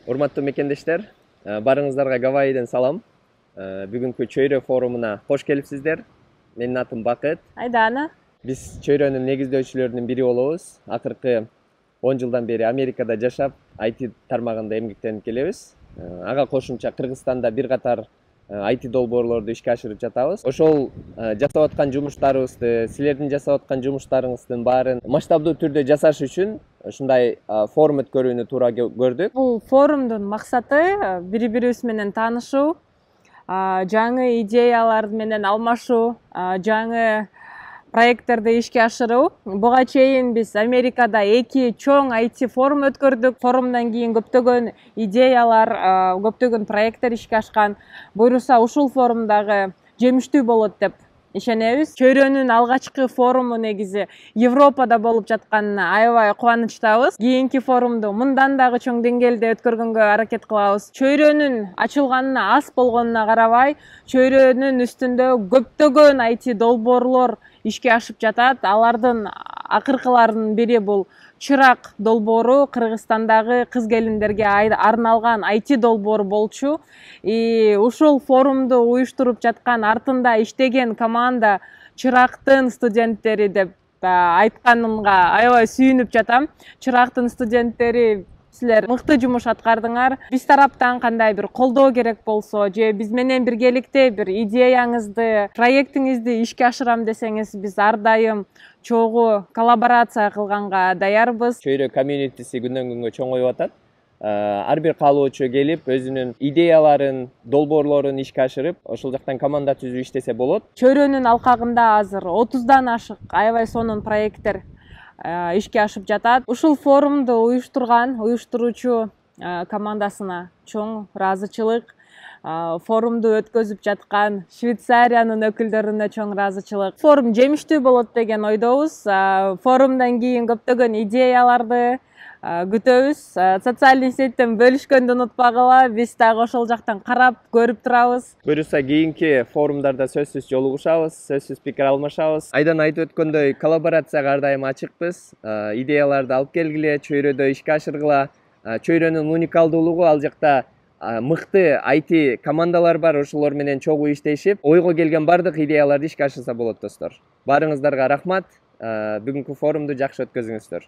Урматтуу мекендештер, барыңыздарга Гавайиден салам. Бүгүнкү Чөйрө форумуна кош келипсиздер. Менин атым Бакыт. Айдана. Биз Чөйрөнүн негиздөөчүлөрүнүн бири болобуз. Акыркы 10 жылдан бери Америкада жашап, IT тармагында эмгектенип келебиз. Ага кошумча Кыргызстанда бир катар IT долбоорлорду ишке ашырып жатабыз. Ошол жасап аткан жумуштарыбызды, силердин жасап аткан жумуштарыңыздын баарын масштабдуу түрдө жасаш үчүн ушундай форум өткөрүүнү туура көрдүк. Бул форумдун максаты бири бирибиз менен таанышуу, жаңы идеялар менен алмашуу, жаңы проекттерди ишке ашыруу. Буга чейин биз Америкада 2 чоң IT форум өткөрдүк. Форумдан кийин көптөгөн идеялар, көптөгөн проекттер ишке ашкан. Буюрса ушул форум дагы жемиштүү болот деп ишенебиз. Чөйрөнүн алгачкы форуму негизи Европада болуп жатканына аябай кубанычтабыз. Кийинки форумду мындан дагы чоң деңгээлде өткөргөнгө аракет кылабыз. Чөйрөнүн ачылганына аз болгонуна карабай, чөйрөнүн үстүндө көптөгөн IT долбоорлор ишке ашып жатат. Алардын акыркыларынын бири бул Чырак долбоору, Кыргызстандагы кыз келиндерге арналган IT долбоор болчу. Ушул форумду уюштуруп жаткан, артында иштеген команда Чырактын студенттери деп айтканымга аябай сүйүнүп жатам. Чырактын студенттери, силер мыкты жумуш аткардыңар. Биз тараптан кандай бир колдоо керек болсо, же биз менен биргеликте бир идеяңызды, проектиңизди ишке ашырам десеңиз, биз ар дайым чогуу коллаборация кылганга даярбыз. Чөйрө комьюнитиси күндөн күнгө чоңоюп атат. Ар бир каалоочу келип, өзүнүн идеяларын, долбоорлорун ишке ашырып, ошол жактан команда түзүп иштесе болот. Чөйрөнүн алкагында азыр 30дан ашык аябай сонун проекттер ишке ашып жатат. Ушул форумду уюштуруучу командасына чоң ыраазычылык. Форумду өткөзүп жаткан Швейцариянын өкүлдөрүнө чоң ыраазычылык. Форум жемиштүү болот деген ойдобуз. Форумдан кийин көптөгөн идеяларды күтөбүз. Социалдык сеттен бөлүшкөндү унутпагыла. Биз дагы ошол жактан карап, көрүп турабыз. Буюрса кийинки форумдарда сөзсүз жолугушабыз, сөзсүз пикир алмашабыз. Айдан айтып өткөндөй, коллаборацияга ар дайым ачыкпыз. Идеяларды алып келгиле, чөйрөдө ишке ашыргыла. Чөйрөнүн уникалдуулугу ал жакта мыкты IT командалар бар, ошолор менен чогуу иштешип, ойго келген бардык идеяларды ишке ашырса болот достор. Барыңыздарга рахмат. Бүгүнкү форумду жакшы өткөзүңүздөр.